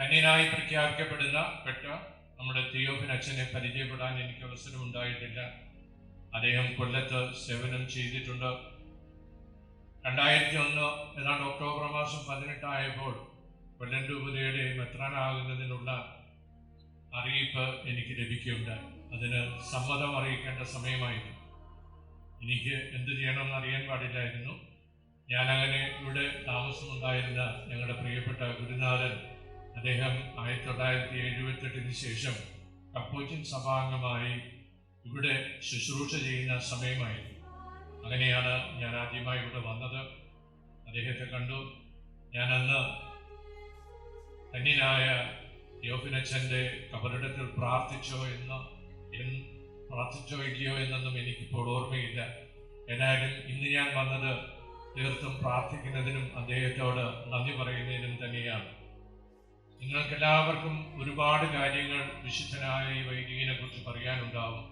ധന്യനായി പ്രഖ്യാപിക്കപ്പെട്ട നമ്മുടെ തിയോഫിൻ അച്ഛനെ പരിചയപ്പെടാൻ എനിക്ക് അവസരം ഉണ്ടായിട്ടില്ല. അദ്ദേഹം കൊല്ലത്ത് സേവനം ചെയ്തിട്ടുണ്ട്. 2001 ഏതാണ്ട് ഒക്ടോബർ മാസം 18 കൊല്ലം രൂപതയുടെ മെത്രാനാകുന്നതിനുള്ള അറിയിപ്പ് എനിക്ക് ലഭിക്കുകയുണ്ടായി. അതിന് സമ്മതം അറിയിക്കേണ്ട സമയമായിരുന്നു. എനിക്ക് എന്ത് ചെയ്യണമെന്ന് അറിയാൻ പാടില്ലായിരുന്നു. ഞാനങ്ങനെ ഇവിടെ താമസമുണ്ടായിരുന്ന ഞങ്ങളുടെ പ്രിയപ്പെട്ട ഗുരുനാഥൻ, അദ്ദേഹം 1978 ശേഷം കപ്പൂച്ചിൻ സഭാംഗമായി ഇവിടെ ശുശ്രൂഷ ചെയ്യുന്ന സമയമായിരുന്നു. അങ്ങനെയാണ് ഞാൻ ആദ്യമായി ഇവിടെ വന്നത്. അദ്ദേഹത്തെ കണ്ടു. ഞാനന്ന് ധന്യനായ തിയോഫിനച്ഛൻ്റെ കബറിടത്തിൽ പ്രാർത്ഥിച്ചോ ഇല്ലയോ എന്നൊന്നും എനിക്കിപ്പോൾ ഓർമ്മയില്ല. ഏതായാലും ഇന്ന് ഞാൻ വന്നത് തീർത്തും പ്രാർത്ഥിക്കുന്നതിനും അദ്ദേഹത്തോട് നന്ദി പറയുന്നതിനും തന്നെയാണ്. നിങ്ങൾക്കെല്ലാവർക്കും ഒരുപാട് കാര്യങ്ങൾ വിശുദ്ധനായ ഈ വൈദികനെ കുറിച്ച് പറയാനുണ്ടാവും.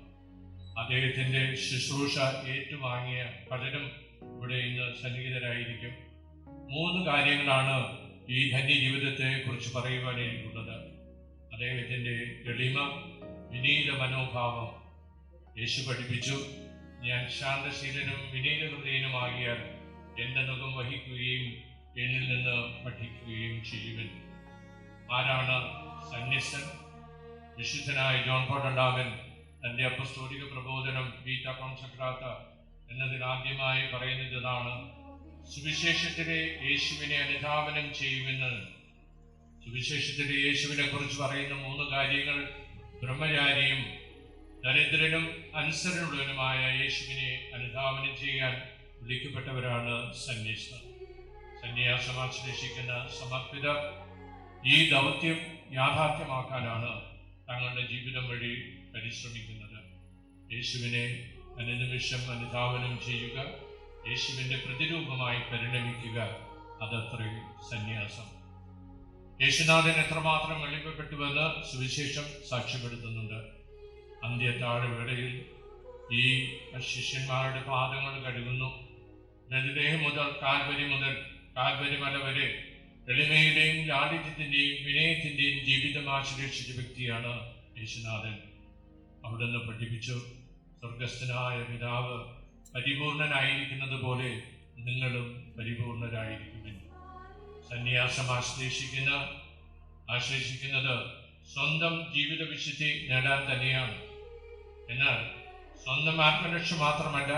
അദ്ദേഹത്തിൻ്റെ ശുശ്രൂഷ ഏറ്റുവാങ്ങിയ പലരും ഇവിടെ ഇന്ന് സന്നിഹിതരായിരിക്കും. 3 കാര്യങ്ങളാണ് ഈ ധന്യ ജീവിതത്തെ കുറിച്ച് പറയുവാൻ എനിക്കുള്ളത്. അദ്ദേഹത്തിൻ്റെ എളിമ, വിനീത മനോഭാവം. യേശു പഠിപ്പിച്ചു, ഞാൻ ശാന്തശീലനും വിനീത ഹൃദയനുമാകിയാൽ എൻ്റെ മുഖം വഹിക്കുകയും എന്നിൽ നിന്ന് പഠിക്കുകയും ചെയ്യുവൻ. ആരാണ് സന്യസ്തൻ? വിശുദ്ധനായ ജോൺ പോൾ രണ്ടാമൻ തൻ്റെ അപ്പസ്തോലിക പ്രബോധനം വീറ്റ കോൺസെക്രാത്ത എന്നതിൽ ആദ്യമായി പറയുന്നത് ഇതാണ്: സുവിശേഷത്തിലെ യേശുവിനെ അനുധാവനം ചെയ്യുമെന്ന്. സുവിശേഷത്തിലെ യേശുവിനെ കുറിച്ച് പറയുന്ന 3 കാര്യങ്ങൾ ബ്രഹ്മചാരിയും ദരിദ്രനും അനുസരണയുള്ളവനുമായ യേശുവിനെ അനുധാവനം ചെയ്യാൻ വിളിക്കപ്പെട്ടവരാണ് സന്യസ്തർ. സന്യാസം ആശ്ലേഷിക്കുന്ന സമർപ്പിതർ ഈ ദൗത്യം യാഥാർത്ഥ്യമാക്കാനാണ് തങ്ങളുടെ ജീവിതം വഴി പരിശ്രമിക്കുന്നത്. യേശുവിനെ അനുനിമിഷം അനുധാവനം ചെയ്യുക, യേശുവിൻ്റെ പ്രതിരൂപമായി പരിണമിക്കുക, അതത്രേ സന്യാസം. യേശുനാഥൻ എത്രമാത്രം വെളിപ്പെട്ടുവെന്ന് സുവിശേഷം സാക്ഷ്യപ്പെടുത്തുന്നുണ്ട്. അന്ത്യത്താഴവേളയിൽ ഈ ശിഷ്യന്മാരുടെ പാദങ്ങൾ കഴുകുന്നു. ബെത്ലഹേം മുതൽ കാൽവരി മല വരെ എളിമയുടെയും ലാളിത്യത്തിൻ്റെയും വിനയത്തിൻ്റെയും ജീവിതം ആശ്ലേഷിച്ച വ്യക്തിയാണ് യേശുനാഥൻ. അവിടുന്ന് പഠിപ്പിച്ചു, സ്വർഗസ്ഥനായ പിതാവ് പരിപൂർണനായിരിക്കുന്നത് പോലെ നിങ്ങളും പരിപൂർണരായിരിക്കുമെന്ന്. സന്യാസം ആശ്ലേഷിക്കുന്നത് സ്വന്തം ജീവിത വിശുദ്ധി നേടാൻ തന്നെയാണ്. എന്നാൽ സ്വന്തം ആത്മരക്ഷ മാത്രമല്ല,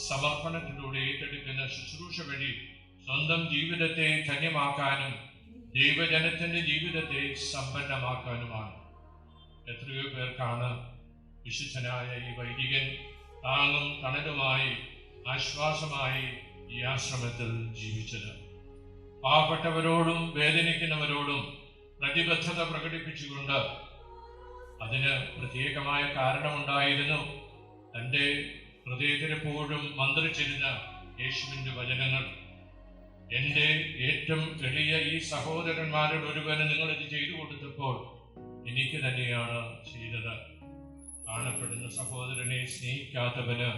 സമർപ്പണത്തിലൂടെ ഏറ്റെടുക്കുന്ന ശുശ്രൂഷ വഴി സ്വന്തം ജീവിതത്തെ ധന്യമാക്കാനും ദൈവജനത്തിന്റെ ജീവിതത്തെ സമ്പന്നമാക്കാനുമാണ്. എത്രയോ പേർക്കാണ് വിശുദ്ധനായ ഈ വൈദികൻ താങ്ങും തണലുമായി ആശ്വാസമായി ഈ ആശ്രമത്തിൽ ജീവിച്ചത്. പാവപ്പെട്ടവരോടും വേദനിക്കുന്നവരോടും പ്രതിബദ്ധത പ്രകടിപ്പിച്ചുകൊണ്ട് അതിന് പ്രത്യേകമായ കാരണമുണ്ടായിരുന്നു. തൻ്റെ ഹൃദയത്തിലെപ്പോഴും മന്ത്രിച്ചിരുന്ന യേശുവിൻ്റെ വചനങ്ങൾ: എൻ്റെ ഏറ്റവും എളിയ ഈ സഹോദരന്മാരിൽ ഒരുവന് നിങ്ങളിത് ചെയ്തു കൊടുത്തപ്പോൾ എനിക്ക് തന്നെയാണ് ചെയ്തത്. കാണപ്പെടുന്ന സഹോദരനെ സ്നേഹിക്കാത്തവന്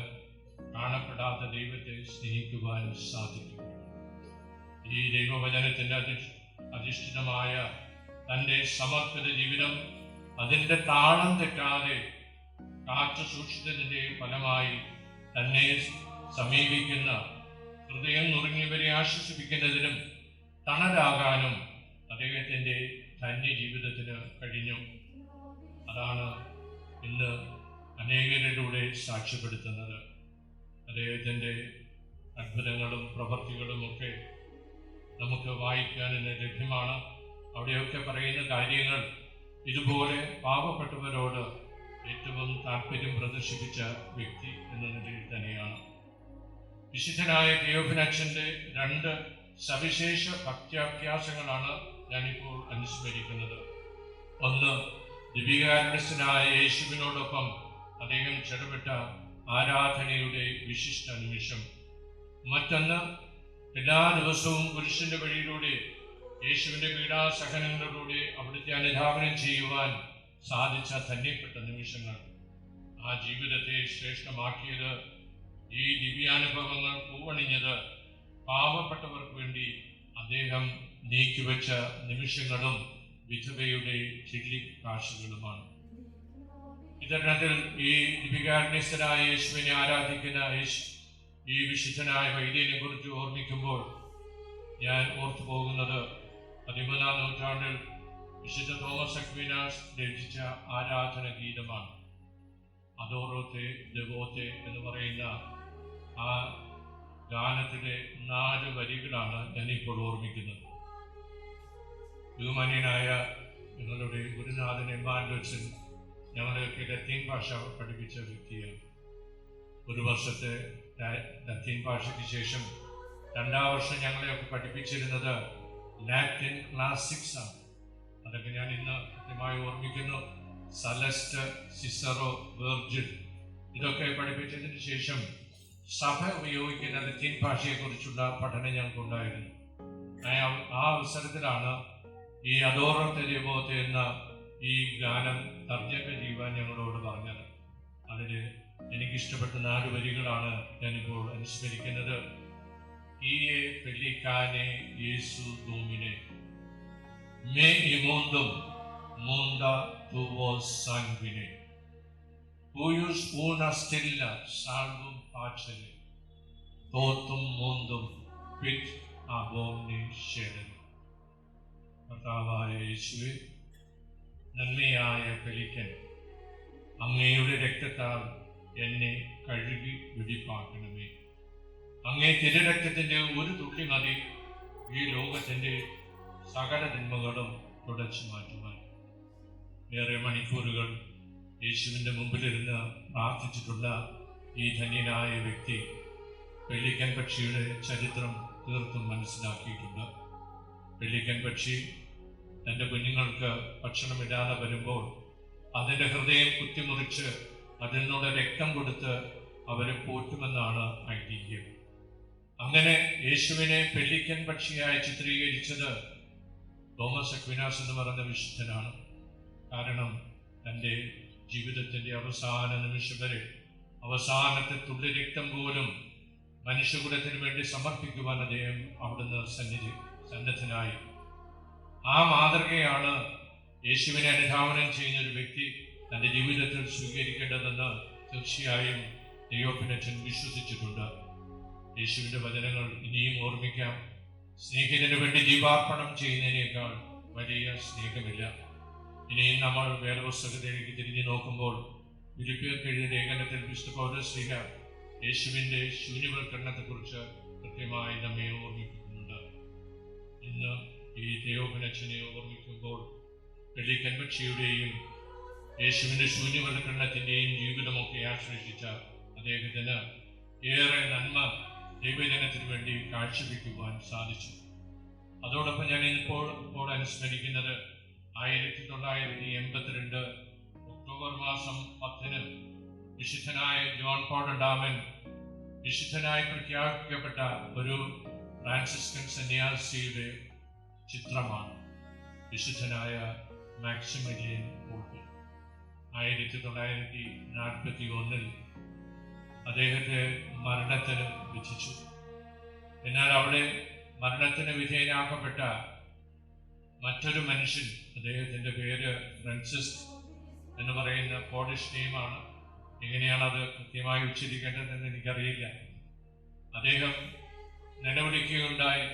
കാണപ്പെടാത്ത ദൈവത്തെ സ്നേഹിക്കുവാൻ സാധിക്കും. ഈ ദൈവവചനത്തിൻ്റെ അധിഷ്ഠിതമായ തൻ്റെ സമർപ്പിത ജീവിതം അതിൻ്റെ താളം തെറ്റാതെ കാത്തു സൂക്ഷിച്ചതിൻ്റെ ഫലമായി തന്നെ സമീപിക്കുന്ന ഹൃദയം നുറുങ്ങിയവരെ ആശ്വസിപ്പിക്കുന്നതിനും തണലാകാനും അദ്ദേഹത്തിൻ്റെ ധന്യ ജീവിതത്തിന് കഴിഞ്ഞു. അതാണ് ഇന്ന് അനേകരിലൂടെ സാക്ഷ്യപ്പെടുത്തുന്നത്. അദ്ദേഹത്തിൻ്റെ അത്ഭുതങ്ങളും പ്രവൃത്തികളുമൊക്കെ നമുക്ക് വായിക്കാൻ ഇന്ന് ലഭ്യമാണ്. അവിടെയൊക്കെ പറയുന്ന കാര്യങ്ങൾ ഇതുപോലെ പാവപ്പെട്ടവരോട് ഏറ്റവും താല്പര്യം പ്രദർശിപ്പിച്ച വ്യക്തി എന്ന നിലയിൽ തന്നെയാണ്. വിശുദ്ധനായ തിയോഫിനച്ഛൻ്റെ 2 സവിശേഷ ഭക്ത്യാഭ്യാസങ്ങളാണ് ഞാനിപ്പോൾ അനുസ്മരിക്കുന്നത്. ഒന്ന്, ദിവികാരണസ്ഥനായ യേശുവിനോടൊപ്പം അദ്ദേഹം ചെലവിട്ട ആരാധനയുടെ വിശിഷ്ട നിമിഷം. മറ്റൊന്ന്, എല്ലാ ദിവസവും പുരുഷന്റെ വഴിയിലൂടെ യേശുവിൻ്റെ പീഡാസഹനങ്ങളിലൂടെ അവിടുത്തെ അനുധാവനം ചെയ്യുവാൻ സാധിച്ച ധന്യപ്പെട്ട നിമിഷങ്ങൾ. ആ ജീവിതത്തെ ശ്രേഷ്ഠമാക്കിയത്, ഈ ദിവ്യാനുഭവങ്ങൾ പൂവണിഞ്ഞത് പാവപ്പെട്ടവർക്ക് വേണ്ടി അദ്ദേഹം നീക്കിവെച്ച നിമിഷങ്ങളും വിധവയുടെ ചില്ലിക്കാശുകളുമാണ്. ഇത്തരണത്തിൽ ഈ ദിപികാരണസ്ഥനായ യേശുവിനെ ആരാധിക്കുന്ന ഈ വിശുദ്ധനായ വൈദ്യനെ കുറിച്ച് ഓർമ്മിക്കുമ്പോൾ ഞാൻ ഓർത്തു പോകുന്നത് 13-ാം നൂറ്റാണ്ടിൽ വിശുദ്ധ തോമസ് അക്വീനാസ് രചിച്ച ആരാധന ഗീതമാണ്. അദോറോത്തെ ദെവോത്തെ എന്ന് പറയുന്ന ആ ഗാനത്തിലെ 4 വരികളാണ് ഞാനിപ്പോൾ ഓർമ്മിക്കുന്നത്. ബഹുമാന്യനായ ഞങ്ങളുടെ ഗുരുനാഥൻ എമ്മാനുവൽ ഞങ്ങളെയൊക്കെ ലത്തീൻ ഭാഷ പഠിപ്പിച്ച വ്യക്തിയാണ്. ഒരു വർഷത്തെ ലത്തീൻ ഭാഷയ്ക്ക് ശേഷം 2ാം വർഷം ഞങ്ങളെയൊക്കെ പഠിപ്പിച്ചിരുന്നത് ലാറ്റിൻ ക്ലാസിക്സ് ആണ്. അതൊക്കെ ഞാൻ ഇന്ന് കൃത്യമായി ഓർമ്മിക്കുന്നു. സലസ്റ്റ്, സിസറോ, വെർജിൽ ഇതൊക്കെ പഠിപ്പിച്ചതിന് ശേഷം സഭ ഉപയോഗിക്കുന്ന ലത്തീൻ ഭാഷയെക്കുറിച്ചുള്ള പഠനം ഞങ്ങൾക്കുണ്ടായിരുന്നു. ആ അവസരത്തിലാണ് ഈ അദോറത്തെ ദൈവത്തെ എന്ന ഈ ഗാനം തർജ്ജമ ചെയ്യുവാൻ ഞങ്ങളോട് പറഞ്ഞത്. അതിൽ എനിക്കിഷ്ടപ്പെട്ട 4 വരികളാണ് ഞാനിപ്പോൾ അനുസ്മരിക്കുന്നത്. ഈയെ പെല്ലിക്കാനെ യേസു ദോമിനെ മേ ഇമോന്തും മൂന്ത തുവോ സാൻവിനെ പൂയുസ് ഊണ സ്റ്റെല്ല സാൽവും പാച്ചലെ തോത്തും മൂന്തും പിറ്റ് അബോംനി ഷെഡൻ. കർത്താവായ യേശുവേ, നന്മയായ പെലിക്കൻ, അങ്ങയുടെ രക്തത്താൽ എന്നെ കഴുകി വെടിപ്പാക്കണമേ. അങ്ങേ തിരുരക്തത്തിന്റെ ഒരു തുള്ളി മതി ഈ ലോകത്തിന്റെ സകല തിന്മകളും തുടച്ചു മാറ്റുവാൻ. ഏറെ മണിക്കൂറുകൾ യേശുവിൻ്റെ മുമ്പിലിരുന്ന് പ്രാർത്ഥിച്ചിട്ടുള്ള ഈ ധന്യനായ വ്യക്തി പെല്ലിക്കൻ പക്ഷിയുടെ ചരിത്രം തീർത്തും മനസ്സിലാക്കിയിട്ടുണ്ട്. പെല്ലിക്കൻ പക്ഷി തൻ്റെ കുഞ്ഞുങ്ങൾക്ക് ഭക്ഷണമില്ലാതെ വരുമ്പോൾ അതിൻ്റെ ഹൃദയം കുത്തിമുറിച്ച് അതിൽ നിന്നുള്ള രക്തം കൊടുത്ത് അവരെ പോറ്റുമെന്നാണ് ഐതിഹ്യം. അങ്ങനെ യേശുവിനെ പെല്ലിക്കൻ പക്ഷിയായി ചിത്രീകരിച്ചത് തോമസ് അക്വീനാസ് എന്ന് പറയുന്ന വിശുദ്ധനാണ്. കാരണം തൻ്റെ ജീവിതത്തിൻ്റെ അവസാന നിമിഷം വരെ അവസാനത്തെ തുള്ളി രക്തം പോലും മനുഷ്യകുലത്തിന് വേണ്ടി സമർപ്പിക്കുവാൻ അദ്ദേഹം അവിടുന്ന് സന്നദ്ധനായി. ആ മാതൃകയാണ് യേശുവിനെ അനുധാവനം ചെയ്യുന്ന ഒരു വ്യക്തി തൻ്റെ ജീവിതത്തിൽ സ്വീകരിക്കേണ്ടതെന്ന് തീർച്ചയായും തിയോഫിലച്ചൻ വിശ്വസിച്ചിട്ടുണ്ട്. യേശുവിൻ്റെ വചനങ്ങൾ ഇനിയും ഓർമ്മിക്കാം. സ്നേഹിതന് വേണ്ടി ജീവാർപ്പണം ചെയ്യുന്നതിനേക്കാൾ വലിയ സ്നേഹമില്ല. ഇനിയും നമ്മൾ വേദപുസ്തകത്തിലേക്ക് തിരിഞ്ഞു നോക്കുമ്പോൾ ഫിലിപ്പിയർക്ക് എഴുതിയ ലേഖനത്തിൽ വിശുദ്ധ പൗലോസ് യേശുവിൻ്റെ ശൂന്യവൽക്കരണത്തെക്കുറിച്ച് കൃത്യമായി നമ്മെ ഓർമ്മിപ്പിക്കുന്നുണ്ട്. ഇന്ന് ഈ തിയോഫിലച്ചനെ ഓർമ്മിക്കുമ്പോൾ പെല്ലിക്കൻ പക്ഷിയുടെയും യേശുവിൻ്റെ ശൂന്യവൽക്കരണത്തിൻ്റെയും ജീവിതമൊക്കെ ആശ്രയിച്ച അദ്ദേഹത്തിന് ഏറെ നന്മ ദൈവജനത്തിന് വേണ്ടി കാഴ്ചവെക്കുവാൻ സാധിച്ചു. അതോടൊപ്പം ഞാൻ ഇപ്പോൾ അനുസ്മരിക്കുന്നത് 1982 ഒക്ടോബർ മാസം 10 വിശുദ്ധനായ ജോൺ പോൾ രണ്ടാമൻ വിശുദ്ധനായി പ്രഖ്യാപിക്കപ്പെട്ട ഒരു ഫ്രാൻസിസ്കൻ സന്യാസിയുടെ ചിത്രമാണ്. വിശുദ്ധനായ മാക്സിമിലിയൻ കോൾബെ 1941 അദ്ദേഹത്തെ മരണത്തിന് വിധിച്ചു. എന്നാൽ അവിടെ മരണത്തിന് വിധേയനാക്കപ്പെട്ട മറ്റൊരു മനുഷ്യൻ, അദ്ദേഹത്തിൻ്റെ പേര് ഫ്രാൻസിസ് എന്ന് പറയുന്ന പോളിഷ് നെയിമാണ്. എങ്ങനെയാണ് അത് കൃത്യമായി ഉച്ചരിക്കേണ്ടതെന്ന് എനിക്കറിയില്ല. അദ്ദേഹം നിലവിളിക്കുകയുണ്ടായി,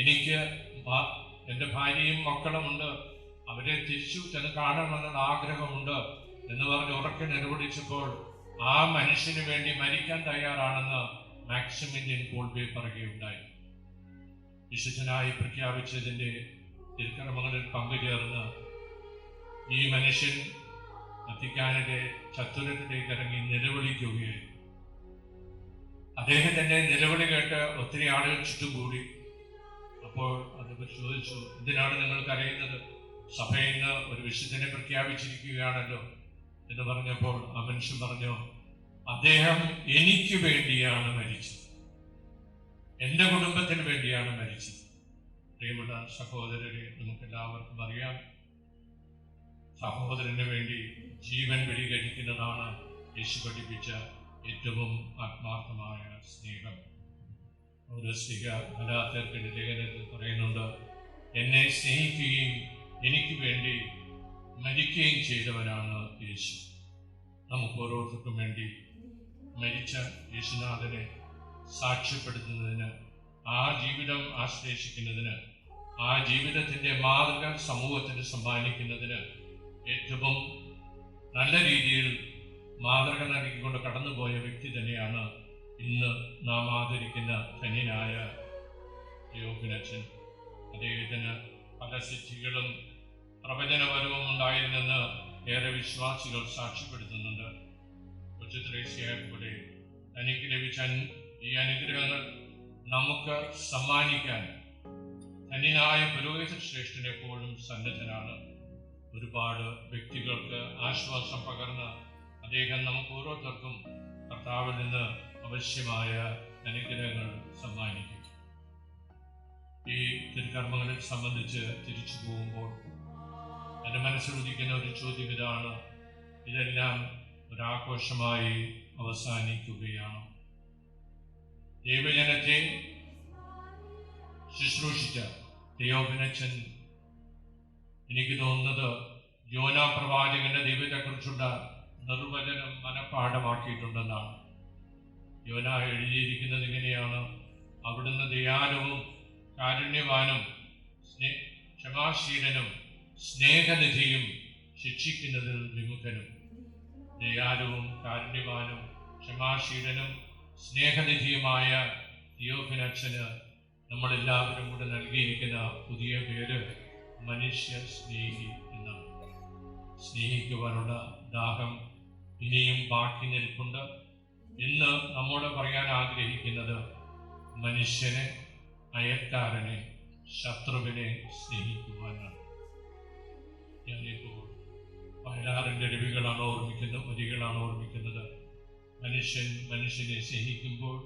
എനിക്ക് എൻ്റെ ഭാര്യയും മക്കളുമുണ്ട്, അവരെ തിരിച്ചു ചെന്ന് കാണണമെന്നുള്ള ആഗ്രഹമുണ്ട് എന്ന് പറഞ്ഞ് ഉറക്കെ നിലവിളിച്ചപ്പോൾ ആ മനുഷ്യന് വേണ്ടി മരിക്കാൻ തയ്യാറാണെന്ന് മാക്സിമിലിയൻ കോൾബെ പറയുകയുണ്ടായി. വിശുദ്ധനായി പ്രഖ്യാപിച്ചതിൻ്റെ തിരുക്കർമ്മങ്ങളിൽ പങ്കുചേർന്ന് ഈ മനുഷ്യൻ വത്തിക്കാനിലെ ചത്തുരത്തിലേക്ക് ഇറങ്ങി നിലവിളിക്കുകയായി. അദ്ദേഹത്തിൻ്റെ നിലവിളി കേട്ട് ഒത്തിരി ആളുകൾ ചുറ്റും കൂടി. അപ്പോൾ അത് ചോദിച്ചു, എന്തിനാണ് നിങ്ങൾ കരയുന്നത്? സഭയിൽ നിന്ന് ഒരു വിശുദ്ധനെ പ്രഖ്യാപിച്ചിരിക്കുകയാണല്ലോ എന്ന് പറഞ്ഞപ്പോൾ ആ മനുഷ്യൻ പറഞ്ഞു, അദ്ദേഹം എനിക്ക് വേണ്ടിയാണ് മരിച്ചത്, എൻ്റെ കുടുംബത്തിന് വേണ്ടിയാണ് മരിച്ചത്. പ്രിയമുള്ള സഹോദരരെ, നമുക്കെല്ലാവർക്കും അറിയാം, സഹോദരന് വേണ്ടി ജീവൻ ബലികഴിക്കുന്നതാണ് യേശു പഠിപ്പിച്ച ഏറ്റവും ആത്മാർത്ഥമായ സ്നേഹം. ഒരു സ്ത്രീ ഗലാത്യർക്കെതിരെ ലേഖനത്തിൽ പറയുന്നുണ്ട്, എന്നെ സ്നേഹിക്കുകയും എനിക്ക് വേണ്ടി മരിക്കുകയും ചെയ്തവനാണ് യേശു. നമുക്ക് ഓരോരുത്തർക്കും വേണ്ടി മരിച്ച യേശുനാഥനെ സാക്ഷ്യപ്പെടുത്തുന്നതിന്, ആ ജീവിതം ആശ്ലേഷിക്കുന്നതിന്, ആ ജീവിതത്തിൻ്റെ മാതൃക സമൂഹത്തിന് സമ്മാനിക്കുന്നതിന് ഏറ്റവും നല്ല രീതിയിൽ മാതൃക നൽകിക്കൊണ്ട് കടന്നുപോയ വ്യക്തി തന്നെയാണ് ഇന്ന് നാം ആദരിക്കുന്ന ധന്യനായ യോഹന്നാൻ. അദ്ദേഹത്തിന് പല സിദ്ധികളും പ്രവചനപരവും ഉണ്ടായിരുന്നെന്ന് ഏറെ വിശ്വാസികൾ സാക്ഷ്യപ്പെടുത്തുന്നുണ്ട്. കൊച്ചു ത്രേസ്യയെ പോലെ തനിക്ക് ലഭിച്ച ഈ അനുഗ്രഹങ്ങൾ നമുക്ക് സമ്മാനിക്കാൻ ധന്യനായ പുരോഹിത ശ്രേഷ്ഠൻ എപ്പോഴും സന്നദ്ധനാണ്. ഒരുപാട് വ്യക്തികൾക്ക് ആശ്വാസം പകർന്ന് അദ്ദേഹം നമുക്ക് ഓരോരുത്തർക്കും കർത്താവിൽ നിന്ന് ആവശ്യമായ അനുഗ്രഹങ്ങൾ സമ്മാനിക്കും. ഈ തിരുക്കർമ്മങ്ങളെ സംബന്ധിച്ച് തിരിച്ചു പോകുമ്പോൾ എൻ്റെ മനസ്സിലുദിക്കുന്ന ഒരു ചോദ്യം ഇതാണ്: ഇതെല്ലാം ഒരാഘോഷമായി അവസാനിക്കുകയാണ്? ദൈവജനത്തെ ശുശ്രൂഷിച്ച യോഹന്നാൻ എനിക്ക് തോന്നുന്നത് യോനാ പ്രവാചകന്റെ ദൈവത്തെക്കുറിച്ചുള്ള നിർവചനം മനഃപാഠമാക്കിയിട്ടുണ്ടെന്നാണ്. യോന എഴുതിയിരിക്കുന്നത് ഇങ്ങനെയാണ്: അവിടുന്ന് ദയാലുവും കാരുണ്യവാനും ക്ഷമാശീലനും സ്നേഹനിധിയും ശിക്ഷിക്കുന്നതിൽ വിമുഖനും. ദയാലുവും കാരുണ്യവാനും ക്ഷമാശീലനും സ്നേഹനിധിയുമായ യോഹന്നാന് നമ്മളെല്ലാവരും കൂടെ നൽകിയിരിക്കുന്ന പുതിയ പേര് മനുഷ്യ സ്നേഹി എന്നാണ്. സ്നേഹിക്കുവാനുള്ള ദാഹം ഇനിയും ബാക്കി നിൽപ്പുണ്ട്. ഇന്ന് നമ്മോട് പറയാൻ ആഗ്രഹിക്കുന്നത് മനുഷ്യനെ, അയൽക്കാരനെ, ശത്രുവിനെ സ്നേഹിക്കുവാനാണ്. ഞാനിപ്പോൾ വയലാറിൻ്റെ വരികളാണ് ഓർമ്മിക്കുന്നത്. മനുഷ്യൻ മനുഷ്യനെ സ്നേഹിക്കുമ്പോൾ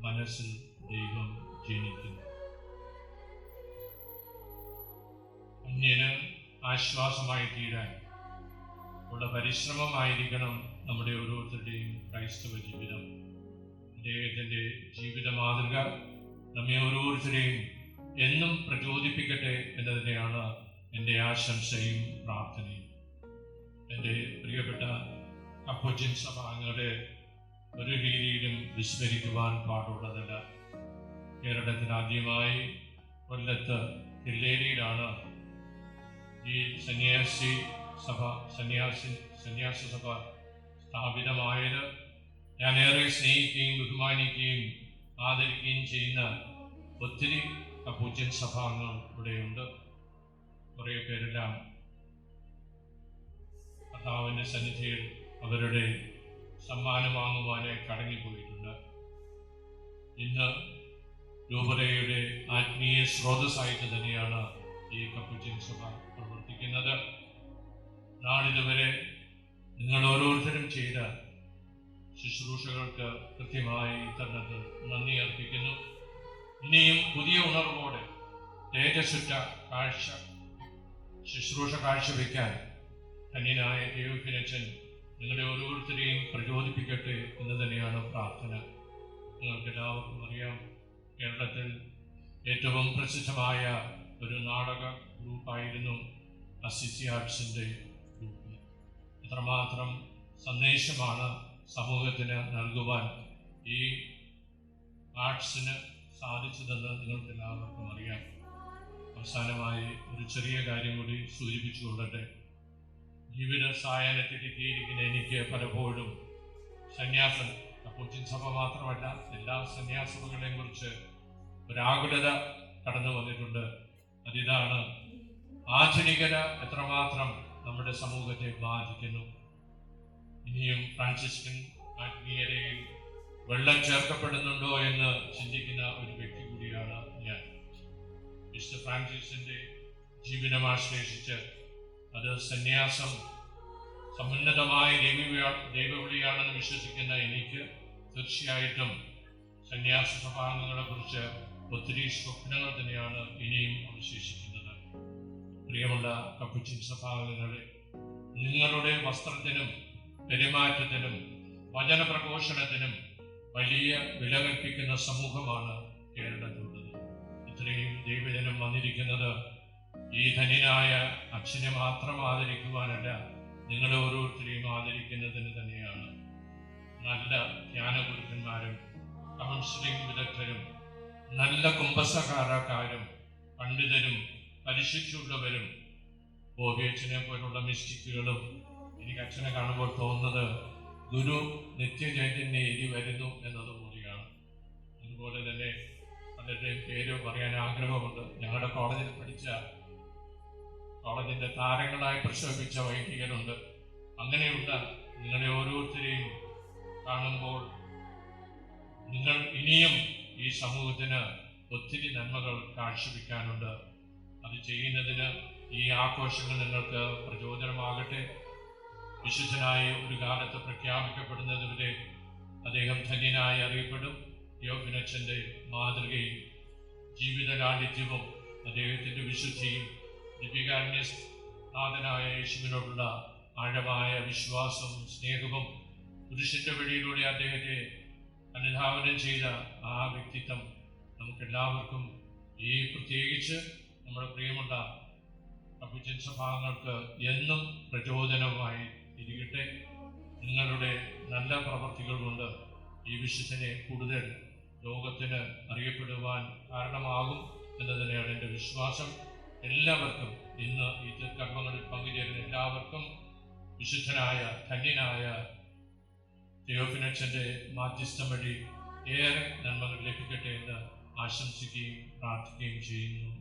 മനസ്സിൽ ദൈവം ജനിക്കുന്നു. അന്യന് ആശ്വാസമായി തീരാൻ ഉള്ള പരിശ്രമമായിരിക്കണം നമ്മുടെ ഓരോരുത്തരുടെയും ക്രൈസ്തവ ജീവിതം. അദ്ദേഹത്തിൻ്റെ ജീവിത മാതൃക നമ്മെ ഓരോരുത്തരെയും എന്നും പ്രചോദിപ്പിക്കട്ടെ എന്ന് തന്നെയാണ് എൻ്റെ ആശംസയും പ്രാർത്ഥനയും. എൻ്റെ പ്രിയപ്പെട്ട അപ്പോച്ചിൻ സഭാംഗങ്ങളെ ഒരു രീതിയിലും വിസ്മരിക്കുവാൻ പാടുള്ളതല്ല. കേരളത്തിൽ ആദ്യമായി കൊല്ലത്ത് ഹില്ലേരിയിലാണ് ഈ സന്യാസ സഭ സ്ഥാപിതമായത്. ഞാൻ ഏറെ സ്നേഹിക്കുകയും ബഹുമാനിക്കുകയും ആദരിക്കുകയും ചെയ്യുന്ന ഒത്തിരി കപ്പൂച്ചിൻ സഭാംഗങ്ങൾ ഇവിടെയുണ്ട്. കുറേ പേരെല്ലാം കർത്താവിൻ്റെ സന്നിധിയിൽ അവരുടെ സമ്മാനം വാങ്ങുവാനെ കടങ്ങിപ്പോയിട്ടുണ്ട്. ഇന്ന് രൂപതയുടെ ആത്മീയ സ്രോതസ്സായിട്ട് തന്നെയാണ് ഈ കപ്പൂച്ചിൻ സഭ പ്രവർത്തിക്കുന്നത്. നാളിതുവരെ നിങ്ങൾ ഓരോരുത്തരും ചെയ്ത ശുശ്രൂഷകൾക്ക് കൃത്യമായി തന്നത് നന്ദി അർപ്പിക്കുന്നു. ഇനിയും പുതിയ ഉണർവോടെ തേജസ്സുറ്റ ശുശ്രൂഷ കാഴ്ചവെക്കാൻ ധന്യനായ യോഹന്നാൻ നിങ്ങളെ ഓരോരുത്തരെയും പ്രചോദിപ്പിക്കട്ടെ എന്ന് തന്നെയാണ് പ്രാർത്ഥന. നിങ്ങൾക്ക് എല്ലാവർക്കും അറിയാം, കേരളത്തിൽ ഏറ്റവും പ്രസിദ്ധമായ ഒരു നാടക ഗ്രൂപ്പായിരുന്നു അസിസി ആർട്സിൻ്റെ ഗ്രൂപ്പ്. എത്രമാത്രം സന്ദേശമാണ് സമൂഹത്തിന് നൽകുവാൻ ഈ ആർട്സിന് സാധിച്ചതെന്ന് നിങ്ങൾക്ക് എല്ലാവർക്കും അറിയാം. അവസാനമായി ഒരു ചെറിയ കാര്യം കൂടി സൂചിപ്പിച്ചുകൊള്ളട്ടെ. ജീവിത സായാഹ്നത്തിലെത്തിയിരിക്കുന്ന എനിക്ക് പലപ്പോഴും സന്യാസം, കപ്പൂച്ചിൻ സഭ മാത്രമല്ല എല്ലാ സന്യാസഭകളെയും കുറിച്ച് ഒരാകുലത കടന്നു വന്നിട്ടുണ്ട്. അതിതാണ് ആധുനികത എത്രമാത്രം നമ്മുടെ സമൂഹത്തെ ബാധിക്കുന്നു. ഇനിയും ഫ്രാൻസിസ്കൻ ആത്മീയതയിൽ വെള്ളം ചേർക്കപ്പെടുന്നുണ്ടോ എന്ന് ചിന്തിക്കുന്ന ഒരു വ്യക്തി കൂടിയാണ് ഞാൻ. മിസ്റ്റർ ഫ്രാൻസിസിന്റെ ജീവിതം ആശ്ലേഷിച്ച് അത് സന്യാസം സമുന്നതമായ ദൈവവിളിയാണെന്ന് വിശ്വസിക്കുന്ന എനിക്ക് തീർച്ചയായിട്ടും സന്യാസ സഭാംഗങ്ങളെ കുറിച്ച് ഒത്തിരി സ്വപ്നങ്ങൾ തന്നെയാണ് ഇനിയും അവശേഷിക്കുന്നത്. പ്രിയമുള്ള കപ്പൂച്ചിൻ സഭാംഗങ്ങളെ, നിങ്ങളുടെ വസ്ത്രത്തിനും പെരുമാറ്റത്തിനും വചനപ്രഘോഷണത്തിനും വലിയ വില കൽപ്പിക്കുന്ന സമൂഹമാണ് കേരളത്തിലുള്ളത്. ഇത്രയും ദൈവജനം വന്നിരിക്കുന്നത് ഈ ധന്യനായ അച്ഛനെ മാത്രം ആദരിക്കുവാനല്ല, നിങ്ങളെ ഓരോരുത്തരെയും ആദരിക്കുന്നതിന് തന്നെയാണ്. നല്ല ധ്യാനഗുരുക്കന്മാരും കൗൺസിലിംഗ് വിദഗ്ധരും നല്ല കുംഭസകാരക്കാരും പണ്ഡിതരും പരിശുദ്ധിയുള്ളവരും ബോബിയച്ഛനെ പോലുള്ള മിസ്റ്റിക്കുകളും എനിക്ക് അച്ഛനെ കാണുമ്പോൾ തോന്നുന്നത് ഗുരു നിത്യചൈതന്യ എരി വരുന്നു എന്നതുകൂടിയാണ്. അതുപോലെ തന്നെ പലരുടെയും പേര് പറയാൻ ആഗ്രഹമുണ്ട്. ഞങ്ങളുടെ കോളേജിൽ പഠിച്ച കോളേജിന്റെ താരങ്ങളായി പ്രശോഭിച്ച വൈദികരുണ്ട്. അങ്ങനെയുള്ള നിങ്ങളെ ഓരോരുത്തരെയും കാണുമ്പോൾ നിങ്ങൾ ഇനിയും ഈ സമൂഹത്തിന് ഒത്തിരി നന്മകൾ കാഴ്ചവെക്കാനുണ്ട്. അത് ചെയ്യുന്നതിന് ഈ ആഘോഷങ്ങൾ നിങ്ങൾക്ക് പ്രചോദനമാകട്ടെ. വിശുദ്ധനായി ഒരു കാലത്ത് പ്രഖ്യാപിക്കപ്പെടുന്നതുവരെ അദ്ദേഹം ധന്യനായി അറിയപ്പെടും. യോഹന്നച്ചന്റെ മാതൃകയും ജീവിത ലാളിത്യവും അദ്ദേഹത്തിന്റെ വിശുദ്ധിയും ദിവ്യകാരുണ്യനാഥനായ യേശുവിനോടുള്ള ആഴമായ വിശ്വാസവും സ്നേഹവും പുരുഷന്റെ വഴിയിലൂടെ അദ്ദേഹത്തെ അനുധാവനം ചെയ്ത ആ വ്യക്തിത്വം നമുക്കെല്ലാവർക്കും ഈ പ്രത്യേകിച്ച് നമ്മുടെ പ്രിയമുള്ള കപ്പുച്ചൻ സഭാംഗങ്ങൾക്ക് എന്നും പ്രചോദനമായി ഇരിക്കട്ടെ. നിങ്ങളുടെ നല്ല പ്രവർത്തികൾ കൊണ്ട് ഈ വിശുദ്ധനെ കൂടുതൽ ലോകത്തിന് അറിയപ്പെടുവാൻ കാരണമാകും എന്ന് തന്നെയാണ് എൻ്റെ വിശ്വാസം. എല്ലാവർക്കും ഇന്ന് ഈ കർമ്മങ്ങളിൽ പങ്കുചേരുന്ന എല്ലാവർക്കും വിശുദ്ധനായ ധന്യനായ തിയോഫിലച്ചന്റെ മാധ്യസ്ഥം വഴി ഏറെ നന്മകൾ ലഭിക്കട്ടെ എന്ന് ആശംസിക്കുകയും പ്രാർത്ഥിക്കുകയും ചെയ്യുന്നു.